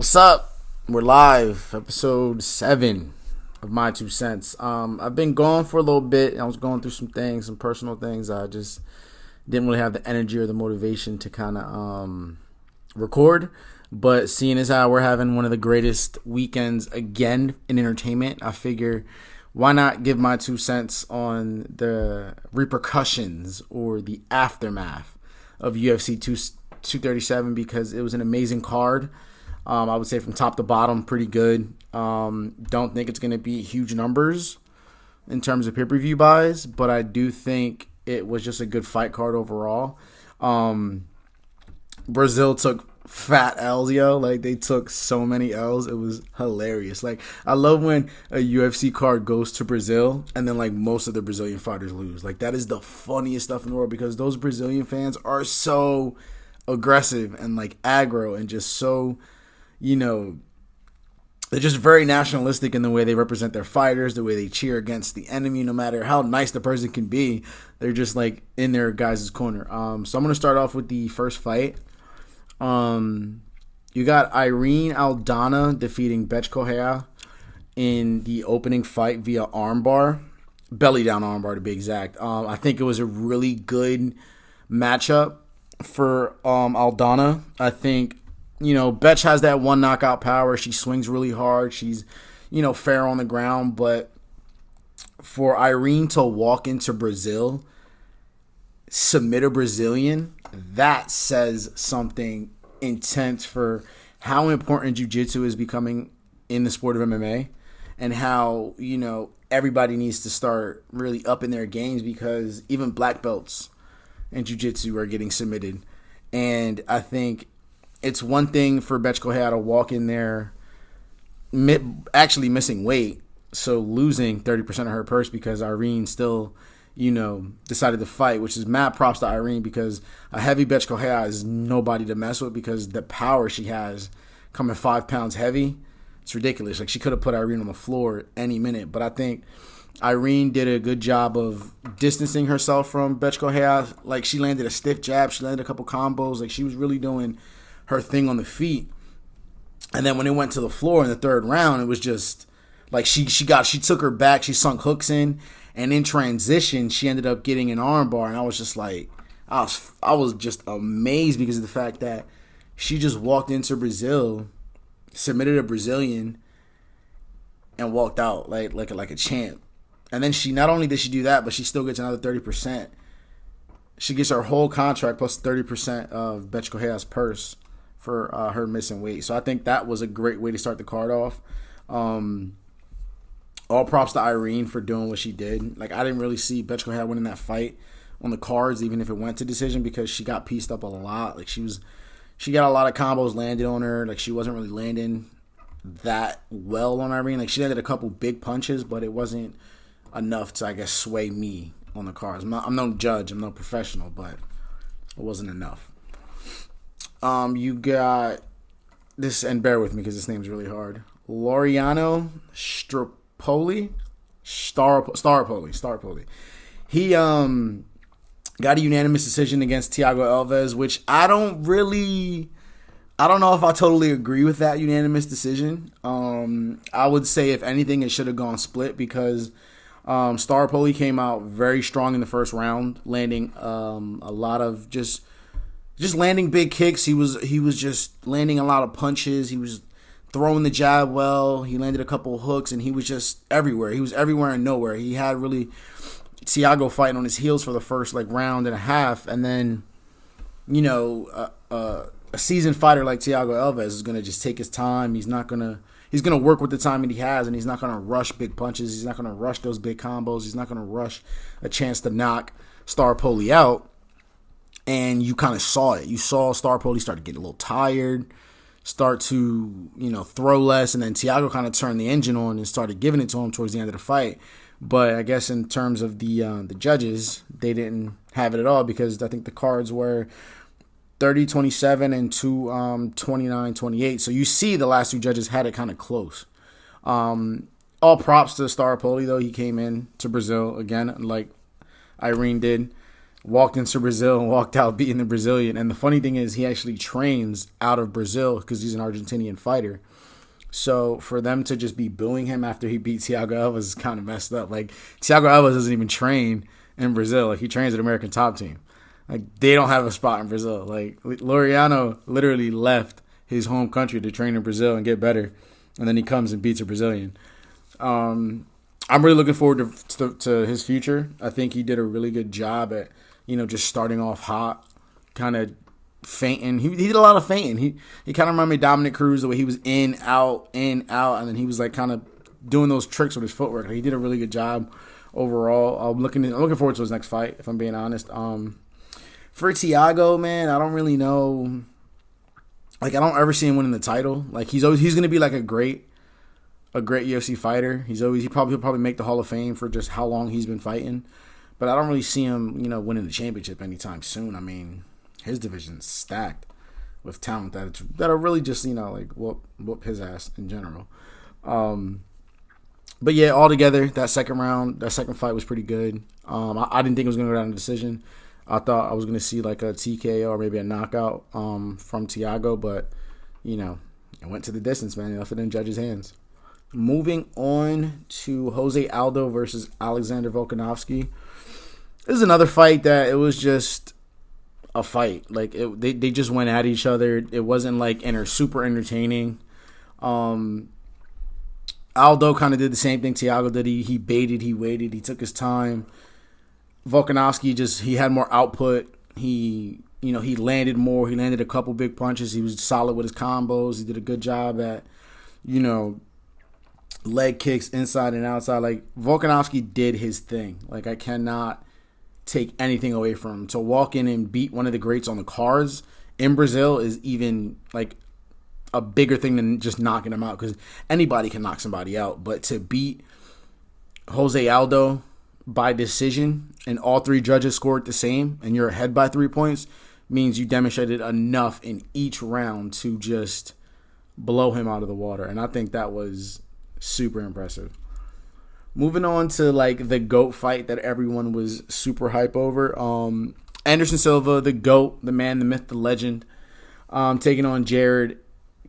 What's up? We're live, episode 7 of My Two Cents. I've been gone for a little bit. I was going through some personal things. I just didn't really have the energy or the motivation to kind of record. But seeing as how we're having one of the greatest weekends again in entertainment, I figure why not give my 2 cents on the repercussions or the aftermath of UFC 237, because it was an amazing card. I would say from top to bottom, pretty good. Don't think it's going to be huge numbers in terms of pay-per-view buys, but I do think it was just a good fight card overall. Brazil took fat L's, yo. Like, they took so many L's. It was hilarious. Like, I love when a UFC card goes to Brazil and then, like, most of the Brazilian fighters lose. Like, that is the funniest stuff in the world, because those Brazilian fans are so aggressive and, like, aggro and just so... they're just very nationalistic in the way they represent their fighters, the way they cheer against the enemy, no matter how nice the person can be. They're just like in their guys' corner. So I'm going to start off with the first fight. You got Irene Aldana defeating Bethe Correia in the opening fight via armbar, belly down armbar to be exact. I think it was a really good matchup for Aldana. I think Bethe has that one knockout power. She swings really hard. She's, fair on the ground. But for Irene to walk into Brazil, submit a Brazilian, that says something intense for how important jiu-jitsu is becoming in the sport of MMA, and how, everybody needs to start really upping their games, because even black belts in jiu-jitsu are getting submitted. And I think it's one thing for Bethe Correia to walk in there actually missing weight, so losing 30% of her purse, because Irene still, decided to fight, which is mad props to Irene, because a heavy Bethe Correia is nobody to mess with, because the power she has coming 5 pounds heavy, it's ridiculous. Like, she could have put Irene on the floor any minute, but I think Irene did a good job of distancing herself from Bethe Correia. Like, she landed a stiff jab, she landed a couple combos, like, she was really doing her thing on the feet. And then when it went to the floor in the third round, it was just like she took her back, she sunk hooks in, and in transition she ended up getting an armbar, and I was just like, I was just amazed, because of the fact that she just walked into Brazil, submitted a Brazilian, and walked out like a champ. And then she, not only did she do that, but she still gets another 30%. She gets her whole contract plus 30% of Bethe Correia's purse for her missing weight. So I think that was a great way to start the card off. All props to Irene for doing what she did. Like, I didn't really see Bethe Correia winning that fight on the cards, even if it went to decision, because she got pieced up a lot. Like, she got a lot of combos landed on her. Like, she wasn't really landing that well on Irene. Like, she landed a couple big punches, but it wasn't enough to, I guess, sway me on the cards. I'm no judge, I'm no professional, but it wasn't enough. You got this, and bear with me because this name's really hard. Laureano Staropoli. He got a unanimous decision against Thiago Alves, which I don't know if I totally agree with that unanimous decision. I would say, if anything, it should have gone split, because Staropoli came out very strong in the first round, landing a lot of just landing big kicks. He was just landing a lot of punches. He was throwing the jab well. He landed a couple hooks, and he was just everywhere. He was everywhere and nowhere. He had really Thiago fighting on his heels for the first round and a half, and then a seasoned fighter like Thiago Alves is gonna just take his time. He's gonna work with the time that he has, and he's not gonna rush big punches. He's not gonna rush those big combos. He's not gonna rush a chance to knock Staropoli out. And you kind of saw it. You saw Staropoli start to get a little tired, start to, throw less, and then Thiago kind of turned the engine on and started giving it to him towards the end of the fight. But I guess in terms of the judges, they didn't have it at all, because I think the cards were 30-27 and 29-28. So you see the last two judges had it kind of close. All props to Staropoli, though. He came in to Brazil again, like Irene did. walked into Brazil and walked out beating the Brazilian. And the funny thing is, he actually trains out of Brazil because he's an Argentinian fighter. So for them to just be booing him after he beat Thiago Alves is kind of messed up. Like, Thiago Alves doesn't even train in Brazil. Like, he trains at American Top Team. Like, they don't have a spot in Brazil. Like, Laureano literally left his home country to train in Brazil and get better, and then he comes and beats a Brazilian. I'm really looking forward to his future. I think he did a really good job at, just starting off hot, kind of feinting. He did a lot of feinting. He kind of reminded me of Dominic Cruz, the way he was in, out, and then he was like kind of doing those tricks with his footwork. He did a really good job overall. I'm looking forward to his next fight, if I'm being honest. For Thiago, man, I don't really know. Like, I don't ever see him winning the title. Like, he's going to be like a great UFC fighter. He'll probably make the Hall of Fame for just how long he's been fighting. But I don't really see him, winning the championship anytime soon. I mean, his division's stacked with talent that are really just, like whoop his ass in general. But yeah, altogether, that second fight was pretty good. I didn't think it was going to go down to decision. I thought I was going to see like a TKO or maybe a knockout from Thiago, but, it went to the distance, man. It left it in judges' hands. Moving on to Jose Aldo versus Alexander Volkanovski. This is another fight that it was just a fight. Like, they just went at each other. It wasn't like super entertaining. Aldo kind of did the same thing Thiago did. He baited, he waited, he took his time. Volkanovski he had more output. He landed more. He landed a couple big punches. He was solid with his combos. He did a good job at, leg kicks inside and outside. Like, Volkanovski did his thing. Like, I cannot take anything away from him. To walk in and beat one of the greats on the cards in Brazil is even like a bigger thing than just knocking him out, because anybody can knock somebody out. But to beat Jose Aldo by decision and all three judges scored the same and you're ahead by 3 points means you demonstrated enough in each round to just blow him out of the water. And I think that was super impressive. Moving on to like the GOAT fight that everyone was super hype over. Anderson Silva, the GOAT, the man, the myth, the legend, taking on Jared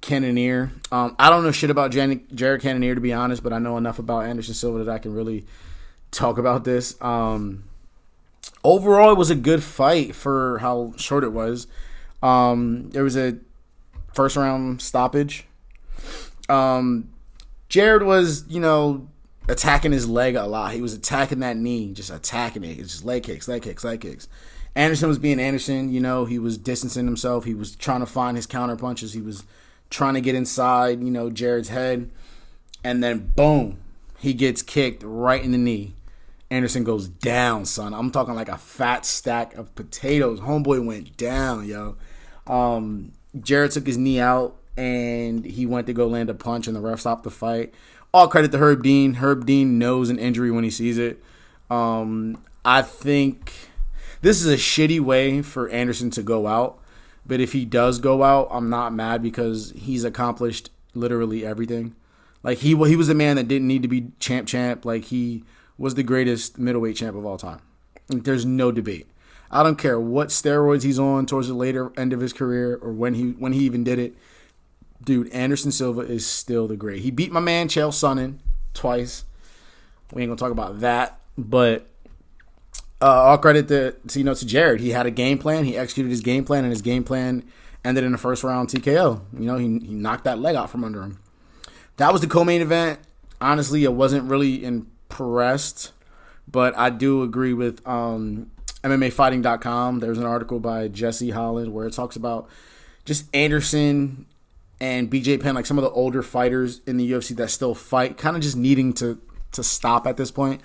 Cannonier. I don't know shit about Jared Cannonier, to be honest, but I know enough about Anderson Silva that I can really talk about this. Overall, it was a good fight for how short it was. There was a first round stoppage. Jared was, attacking his leg a lot. He was attacking that knee, just attacking it. It's just leg kicks. Anderson was being Anderson. He was distancing himself. He was trying to find his counter punches. He was trying to get inside, Jared's head. And then, boom, he gets kicked right in the knee. Anderson goes down, son. I'm talking like a fat stack of potatoes. Homeboy went down, yo. Jared took his knee out, and he went to go land a punch, and the ref stopped the fight. All credit to Herb Dean. Herb Dean knows an injury when he sees it. I think this is a shitty way for Anderson to go out. But if he does go out, I'm not mad, because he's accomplished literally everything. Like, he was a man that didn't need to be champ. Like, he was the greatest middleweight champ of all time. Like, there's no debate. I don't care what steroids he's on towards the later end of his career or when he even did it. Dude, Anderson Silva is still the great. He beat my man Chael Sonnen twice. We ain't gonna talk about that, but all credit to Jared. He had a game plan. He executed his game plan, and his game plan ended in a first round TKO. He knocked that leg out from under him. That was the co-main event. Honestly, I wasn't really impressed, but I do agree with MMAfighting.com. There's an article by Jesse Holland where it talks about just Anderson and BJ Penn, like some of the older fighters in the UFC that still fight, kind of just needing to stop at this point.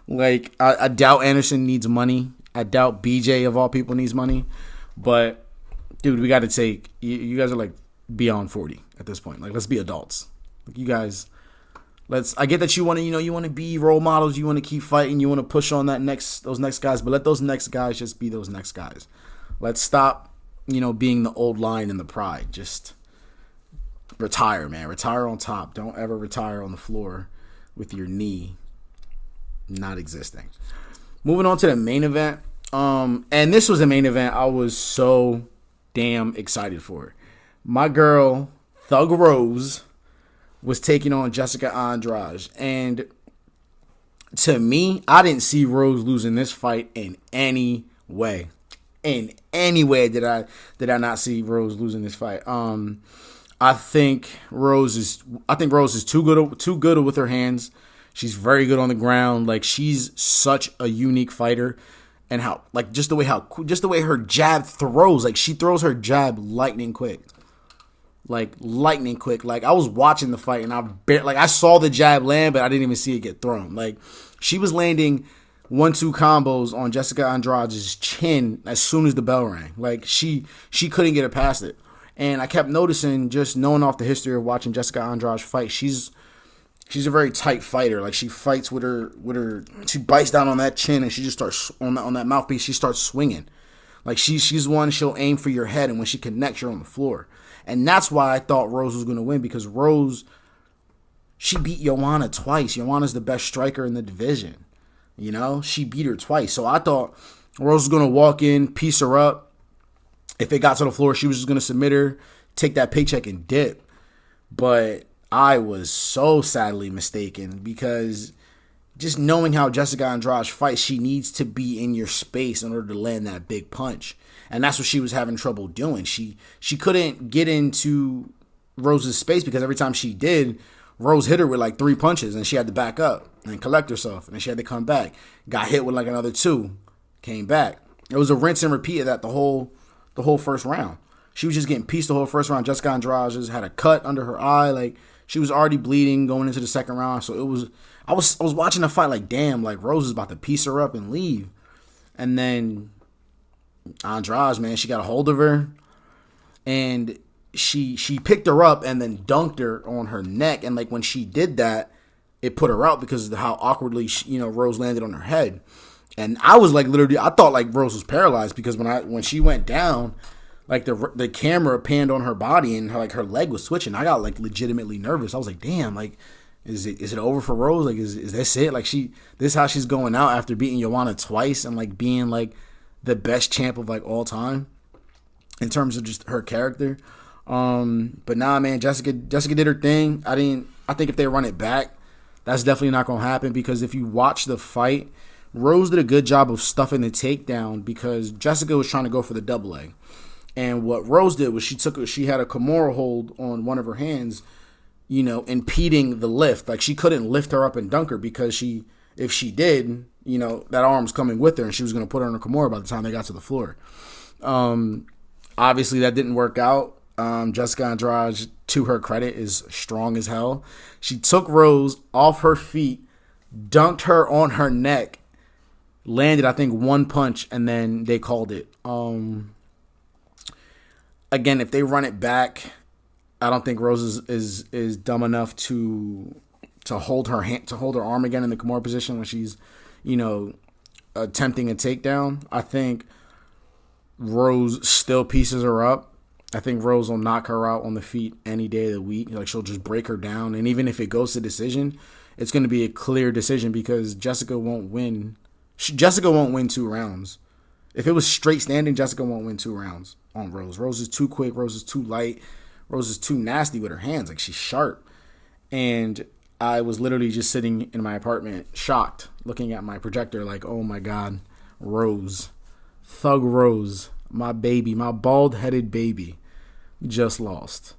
Like, I doubt Anderson needs money. I doubt BJ, of all people, needs money. But, dude, we got to take – you guys are, like, beyond 40 at this point. Like, let's be adults. Like, you guys – I get that you want to, you want to be role models. You want to keep fighting. You want to push on those next guys. But let those next guys just be those next guys. Let's stop, being the old line and the pride. Just retire, man. Retire on top. Don't ever retire on the floor with your knee not existing. Moving on to the main event. And this was a main event I was so damn excited for. My girl, Thug Rose, was taking on Jessica Andrade. And to me, I didn't see Rose losing this fight in any way. In any way did I not see Rose losing this fight. I think Rose is too good with her hands. She's very good on the ground. Like, she's such a unique fighter, and just the way her jab throws. Like, she throws her jab lightning quick. Like, I was watching the fight and I saw the jab land, but I didn't even see it get thrown. Like, she was landing 1-2 combos on Jessica Andrade's chin as soon as the bell rang. Like, she couldn't get it past it. And I kept noticing, just knowing off the history of watching Jessica Andrade fight, she's a very tight fighter. Like, she fights with her she bites down on that chin and she just starts on that mouthpiece. She starts swinging. Like, she's one, she'll aim for your head, and when she connects, you're on the floor. And that's why I thought Rose was going to win, because Rose, she beat Joanna twice. Joanna's the best striker in the division. You know, she beat her twice. So I thought Rose was going to walk in, piece her up. If it got to the floor, she was just going to submit her, take that paycheck, and dip. But I was so sadly mistaken, because just knowing how Jessica Andrade fights, she needs to be in your space in order to land that big punch. And that's what she was having trouble doing. She couldn't get into Rose's space, because every time she did, Rose hit her with like 3 punches, and she had to back up and collect herself, and then she had to come back. Got hit with like another 2, came back. It was a rinse and repeat of that the whole first round. She was just getting pieced the whole first round. Jessica Andrade just had a cut under her eye. Like, she was already bleeding going into the second round. So I was watching the fight like, damn, like, Rose is about to piece her up and leave. And then Andrade, man, she got a hold of her, and she picked her up and then dunked her on her neck. And like, when she did that, it put her out because of how awkwardly Rose landed on her head. And I was like, literally, I thought like Rose was paralyzed, because when she went down, like the camera panned on her body and her leg was switching. I got like legitimately nervous. I was like, damn, like, is it over for Rose? Like, is this it? Like, this is how she's going out after beating Joanna twice and like being like the best champ of like all time in terms of just her character. But nah, man, Jessica did her thing. I think if they run it back, that's definitely not gonna happen, because if you watch the fight, Rose did a good job of stuffing the takedown, because Jessica was trying to go for the double leg. And what Rose did was she had a Kimura hold on one of her hands, impeding the lift. Like, she couldn't lift her up and dunk her, because if she did, that arm was coming with her, and she was going to put her on a Kimura by the time they got to the floor. Obviously, that didn't work out. Jessica Andrade, to her credit, is strong as hell. She took Rose off her feet, dunked her on her neck, landed, I think, 1 punch, and then they called it. Again, if they run it back, I don't think Rose is dumb enough to hold her hand, to hold her arm again in the Kimura position when she's, attempting a takedown. I think Rose still pieces her up. I think Rose will knock her out on the feet any day of the week. Like, she'll just break her down, and even if it goes to decision, it's going to be a clear decision, because Jessica won't win. Jessica won't win 2 rounds. If it was straight standing, Jessica won't win 2 rounds on Rose. Rose is too quick. Rose is too light. Rose is too nasty with her hands. Like, she's sharp. And I was literally just sitting in my apartment, shocked, looking at my projector like, oh my God, Rose. Thug Rose. My baby. My bald-headed baby just lost.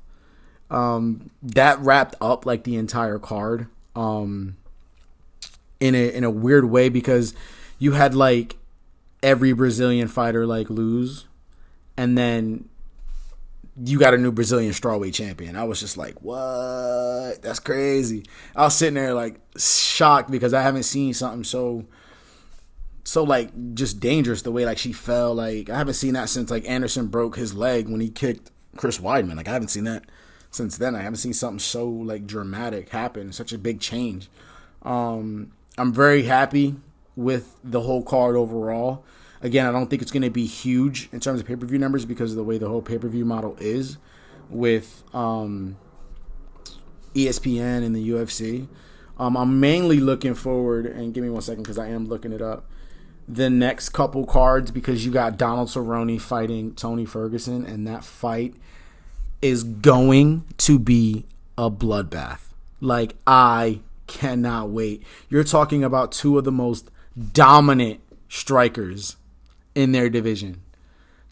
That wrapped up like the entire card in a weird way, because you had like every Brazilian fighter like lose, and then you got a new Brazilian strawweight champion. I was just like, what? That's crazy. I was sitting there like shocked, because I haven't seen something so like just dangerous, the way like she fell. Like, I haven't seen that since like Anderson broke his leg when he kicked Chris Weidman. Like, I haven't seen that since then. I haven't seen something so like dramatic happen, such a big change. I'm very happy with the whole card overall. Again, I don't think it's going to be huge in terms of pay-per-view numbers, because of the way the whole pay-per-view model is with ESPN and the UFC. I'm mainly looking forward, and give me 1 second because I am looking it up. the next couple cards because you got Donald Cerrone fighting Tony Ferguson, and that fight is going to be a bloodbath. Like, I cannot wait. You're talking about two of the most dominant strikers in their division.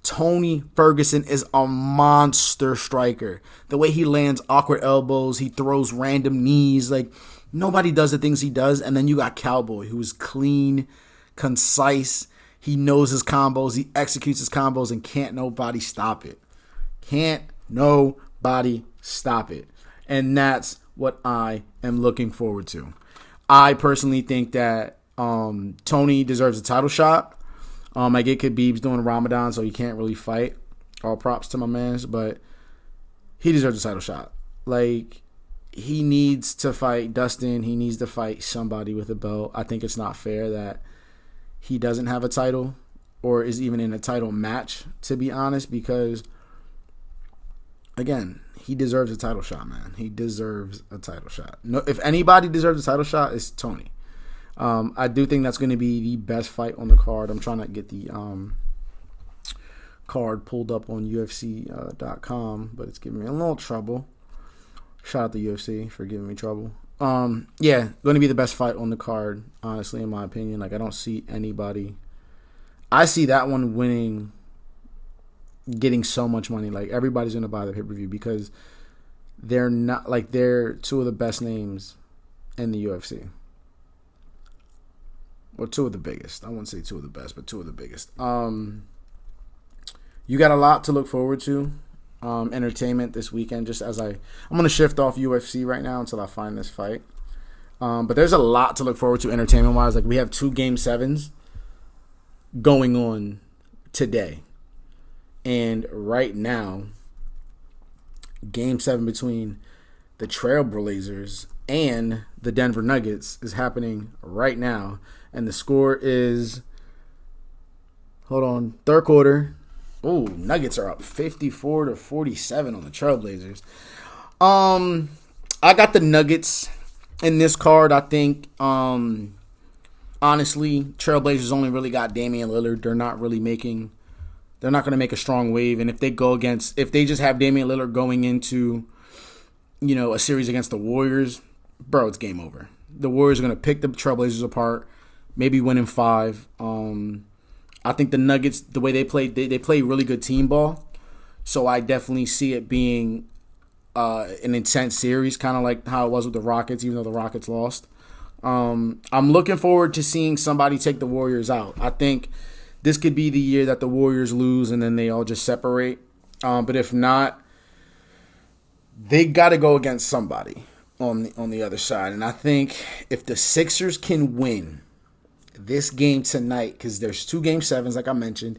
Tony Ferguson is a monster striker. The way he lands awkward elbows, he throws random knees. Like, nobody does the things he does. And then you got Cowboy, who is clean, concise. He knows his combos. He executes his combos, and can't nobody stop it. Can't nobody stop it. And that's what I am looking forward to. I personally think that Tony deserves a title shot. I get Khabib's doing Ramadan, so he can't really fight. All props to my mans, but he deserves a title shot. Like, he needs to fight Dustin. He needs to fight somebody with a belt. I think it's not fair that he doesn't have a title or is even in a title match, to be honest, because, again, he deserves a title shot, man. He deserves a title shot. No, if anybody deserves a title shot, it's Tony. I do think that's going to be the best fight on the card. I'm trying to get the card pulled up on UFC.com, but it's giving me a little trouble. Shout out to UFC for giving me trouble. Yeah, going to be the best fight on the card, honestly, in my opinion. Like, I don't see anybody. I see that one winning, getting so much money. Like, everybody's going to buy the pay-per-view because they're not, like, they're two of the best names in the UFC. Well, two of the biggest. I wouldn't say two of the best, but two of the biggest. You got a lot to look forward to. Entertainment this weekend. I'm going to shift off UFC right now until I find this fight. But there's a lot to look forward to entertainment-wise. Like, we have 2 Game 7s going on today. And right now, Game 7 between the Trailblazers and the Denver Nuggets is happening right now. And the score is, third quarter. Oh, Nuggets are up 54-47 on the Trailblazers. I got the Nuggets in this card. I think, honestly, Trailblazers only really got Damian Lillard. They're not going to make a strong wave. And if they just have Damian Lillard going into, a series against the Warriors, bro, it's game over. The Warriors are going to pick the Trailblazers apart. Maybe win in 5. I think the Nuggets, the way they play, they play really good team ball. So I definitely see it being an intense series, kind of like how it was with the Rockets, even though the Rockets lost. I'm looking forward to seeing somebody take the Warriors out. I think this could be the year that the Warriors lose and then they all just separate. But if not, they got to go against somebody on the other side. And I think if the Sixers can win this game tonight, because there's 2 Game 7s, like I mentioned.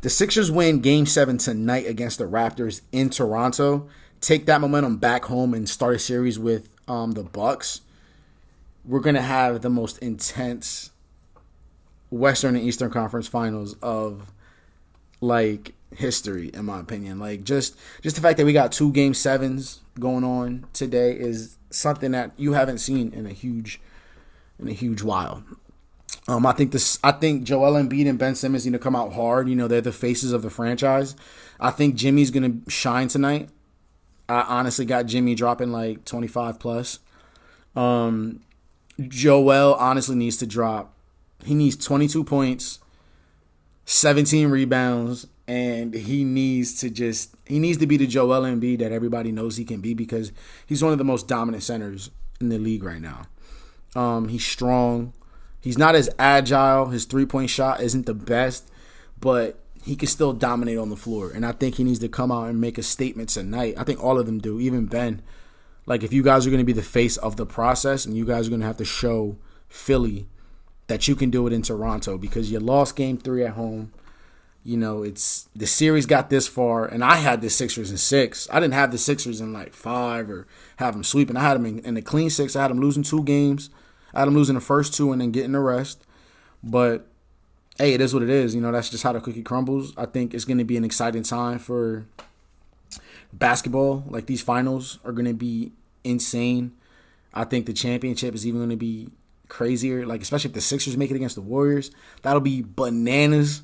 The Sixers win Game 7 tonight against the Raptors in Toronto. Take that momentum back home and start a series with the Bucks. We're going to have the most intense Western and Eastern Conference Finals of, like, history, in my opinion. Like, just the fact that we got 2 Game 7s going on today is something that you haven't seen in a huge while. I think Joel Embiid and Ben Simmons need to come out hard. They're the faces of the franchise. I think Jimmy's going to shine tonight. I honestly got Jimmy dropping like 25 plus. Joel honestly needs to drop. He needs 22 points, 17 rebounds, and he needs to be the Joel Embiid that everybody knows he can be, because he's one of the most dominant centers in the league right now. He's strong. He's not as agile. His three-point shot isn't the best, but he can still dominate on the floor. And I think he needs to come out and make a statement tonight. I think all of them do, even Ben. Like, if you guys are going to be the face of the process and you guys are going to have to show Philly that you can do it in Toronto, because you lost Game 3 at home. It's the series got this far, and I had the Sixers in 6. I didn't have the Sixers in like 5 or have them sweeping. I had them in the clean 6. I had them losing 2 games. I had them losing the first 2 and then getting the rest. But, hey, it is what it is. That's just how the cookie crumbles. I think it's going to be an exciting time for basketball. Like, these finals are going to be insane. I think the championship is even going to be crazier. Like, especially if the Sixers make it against the Warriors, that'll be bananas.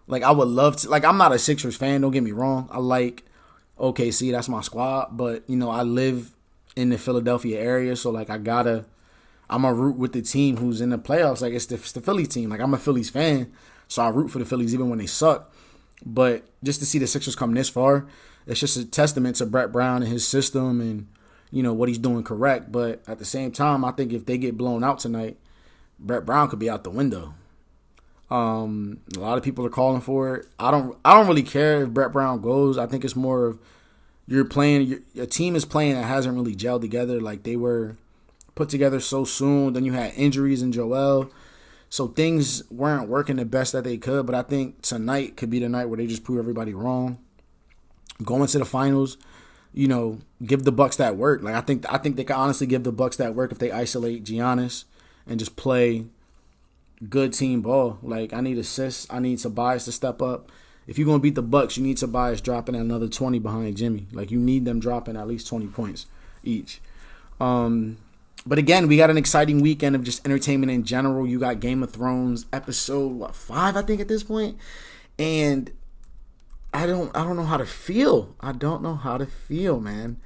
Like, I would love to. Like, I'm not a Sixers fan. Don't get me wrong. I like OKC. That's my squad. But, you know, I live in the Philadelphia area. So, like, I'm going to root with the team who's in the playoffs. Like, it's the Philly team. Like, I'm a Phillies fan. So I root for the Phillies even when they suck. But just to see the Sixers come this far, it's just a testament to Brett Brown and his system and, you know, what he's doing correct. But at the same time, I think if they get blown out tonight, Brett Brown could be out the window. A lot of people are calling for it. I don't really care if Brett Brown goes. I think it's more of your team is playing that hasn't really gelled together. Like, they were put together so soon. Then you had injuries in Joel. So things weren't working the best that they could. But I think tonight could be the night where they just prove everybody wrong. Go into the finals, you know, give the Bucks that work. Like, I think they can honestly give the Bucks that work if they isolate Giannis and just play good team ball. Like, I need assists. I need Tobias to step up. If you're going to beat the Bucks, you need Tobias dropping another 20 behind Jimmy. Like, you need them dropping at least 20 points each. But again, we got an exciting weekend of just entertainment in general. You got Game of Thrones episode 5, I think, at this point. And I don't know how to feel. I don't know how to feel, man.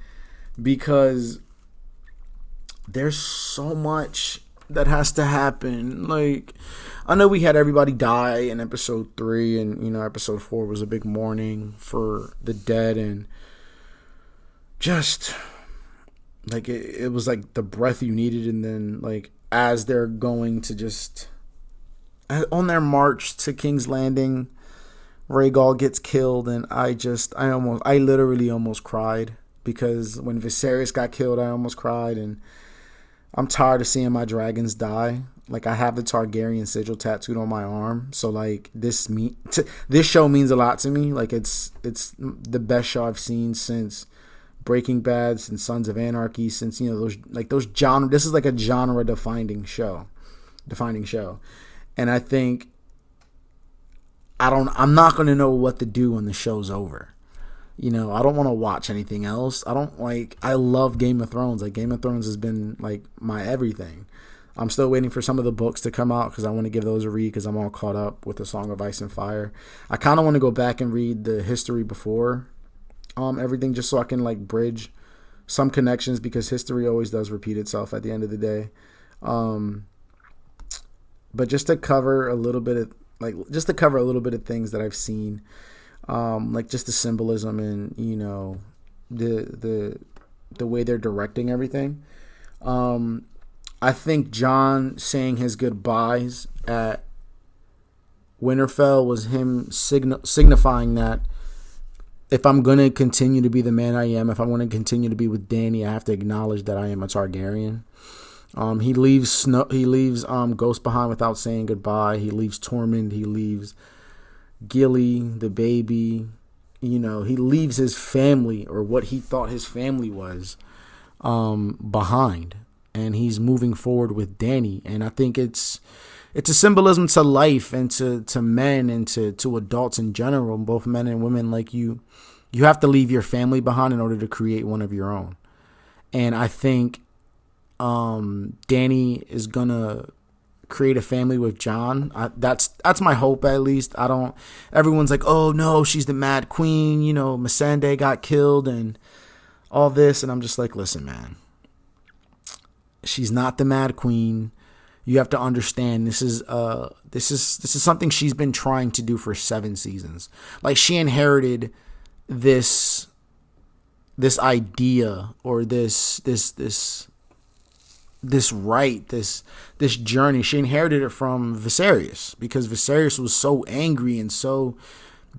Because there's so much that has to happen. Like, I know we had everybody die in episode 3, and, you know, episode 4 was a big mourning for the dead, and just like it was like the breath you needed. And then, like, as they're going to just on their march to King's Landing, Rhaegal gets killed, and I literally almost cried, because when Viserys got killed, I almost cried. And I'm tired of seeing my dragons die. Like, I have the Targaryen sigil tattooed on my arm, so like this show means a lot to me. Like, it's the best show I've seen since Breaking Bad, since Sons of Anarchy, since, you know, those genre. This is like a genre defining show, and I think I'm not gonna know what to do when the show's over. You know, I don't want to watch anything else. I love Game of Thrones. Like, Game of Thrones has been, like, my everything. I'm still waiting for some of the books to come out because I want to give those a read because I'm all caught up with the Song of Ice and Fire. I kind of want to go back and read the history before everything, just so I can, like, bridge some connections, because history always does repeat itself at the end of the day. But just to cover a little bit of things that I've seen. Like, just the symbolism and, you know, the way they're directing everything. I think Jon saying his goodbyes at Winterfell was him signifying that if I'm going to continue to be the man I am, if I want to continue to be with Dany, I have to acknowledge that I am a Targaryen. He leaves Ghost behind without saying goodbye. He leaves Tormund. He leaves Gilly, the baby. You know, he leaves his family, or what he thought his family was, behind, and he's moving forward with Dany. And I think it's a symbolism to life and to men and to adults in general, both men and women. Like, you have to leave your family behind in order to create one of your own. And I think Dany is gonna create a family with Jon. That's my hope, at least. Everyone's like, oh no, she's the Mad Queen, you know, Missandei got killed and all this, and I'm just like, listen, man, she's not the Mad Queen. You have to understand, this is something she's been trying to do for 7 seasons. Like, she inherited this idea, or this journey. She inherited it from Viserys, because Viserys was so angry and so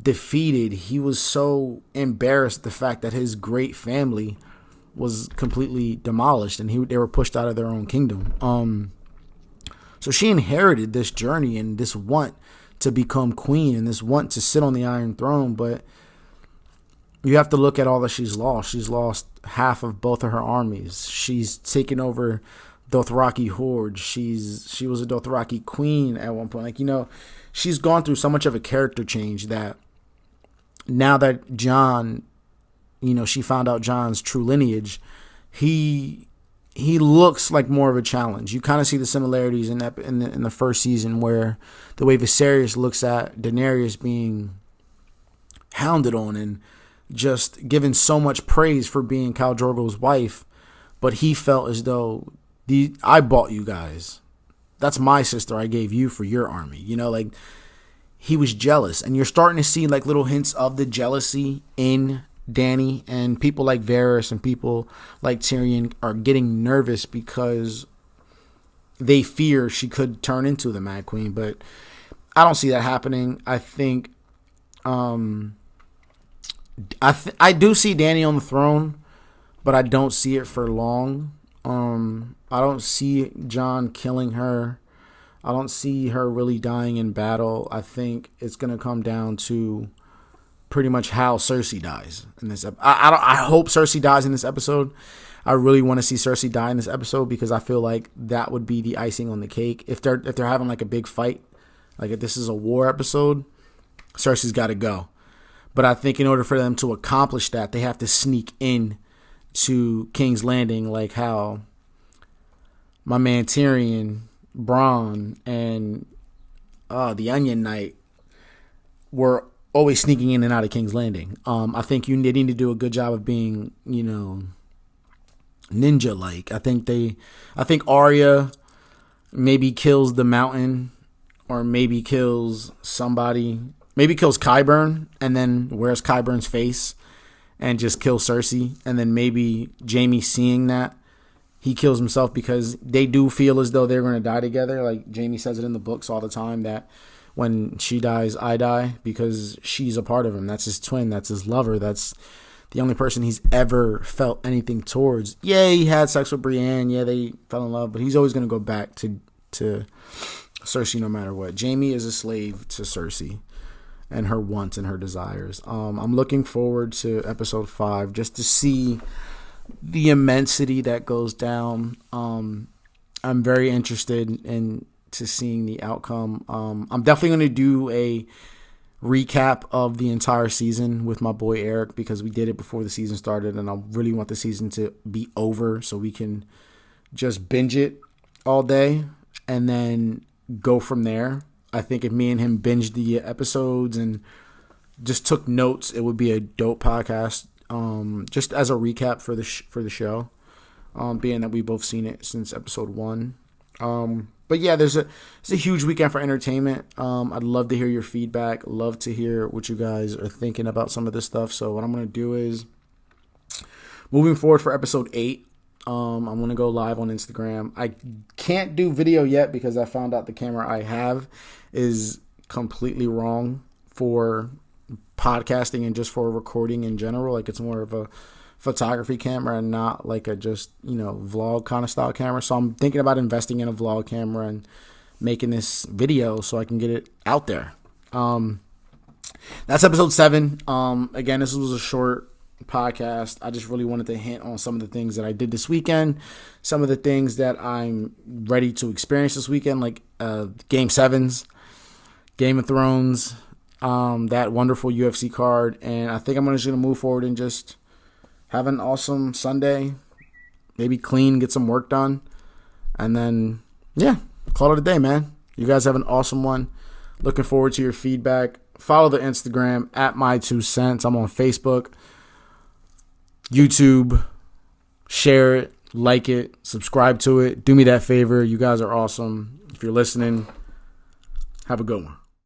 defeated. He was so embarrassed the fact that his great family was completely demolished and they were pushed out of their own kingdom. So she inherited this journey and this want to become queen and this want to sit on the Iron Throne. But you have to look at all that she's lost. She's lost half of both of her armies. She's taken over Dothraki horde. She was a Dothraki queen at one point. Like, you know, she's gone through so much of a character change that now that Jon, you know, she found out Jon's true lineage, he he looks like more of a challenge. You kind of see the similarities in the first season, where the way Viserys looks at Daenerys being hounded on and just given so much praise for being Khal Drogo's wife, but he felt as though I bought you guys. That's my sister I gave you for your army. Like, he was jealous. And you're starting to see like little hints of the jealousy in Dany, and people like Varys and people like Tyrion are getting nervous because they fear she could turn into the Mad Queen. But I don't see that happening. I think I do see Dany on the throne, but I don't see it for long. I don't see Jon killing her. I don't see her really dying in battle. I think it's going to come down to pretty much how Cersei dies in this episode. I hope Cersei dies in this episode. I really want to see Cersei die in this episode because I feel like that would be the icing on the cake. If they're having like a big fight, like if this is a war episode, Cersei's got to go. But I think in order for them to accomplish that, they have to sneak in to King's Landing, like how my man Tyrion, Bronn, and the Onion Knight were always sneaking in and out of King's Landing. I think they need to do a good job of being, ninja-like. I think Arya maybe kills the Mountain, or maybe kills somebody. Maybe kills Qyburn and then wears Qyburn's face and just kills Cersei. And then maybe Jaime, seeing that, he kills himself because they do feel as though they're going to die together. Like Jaime says it in the books all the time that when she dies, I die, because she's a part of him. That's his twin. That's his lover. That's the only person he's ever felt anything towards. Yeah, he had sex with Brienne. Yeah, they fell in love. But he's always going to go back to Cersei no matter what. Jaime is a slave to Cersei and her wants and her desires. I'm looking forward to episode 5 just to see the immensity that goes down. I'm very interested in seeing the outcome. I'm definitely going to do a recap of the entire season with my boy Eric because we did it before the season started, and I really want the season to be over so we can just binge it all day and then go from there. I think if me and him binged the episodes and just took notes, it would be a dope podcast. Just as a recap for the show, being that we've both seen it since episode 1. But yeah, it's a huge weekend for entertainment. I'd love to hear your feedback. Love to hear what you guys are thinking about some of this stuff. So what I'm going to do is, moving forward for episode 8, I'm going to go live on Instagram. I can't do video yet because I found out the camera I have is completely wrong for podcasting and just for recording in general. Like, it's more of a photography camera and not like a just, vlog kind of style camera. So I'm thinking about investing in a vlog camera and making this video so I can get it out there. That's episode 7. Again, this was a short podcast. I just really wanted to hint on some of the things that I did this weekend, some of the things that I'm ready to experience this weekend, like Game 7s, Game of Thrones, that wonderful UFC card. And I think I'm just going to move forward and just have an awesome Sunday, maybe clean, get some work done, and then, yeah, call it a day, man. You guys have an awesome one. Looking forward to your feedback. Follow the Instagram at My2Cents. I'm on Facebook, YouTube. Share it, like it, subscribe to it. Do me that favor. You guys are awesome. If you're listening, have a good one.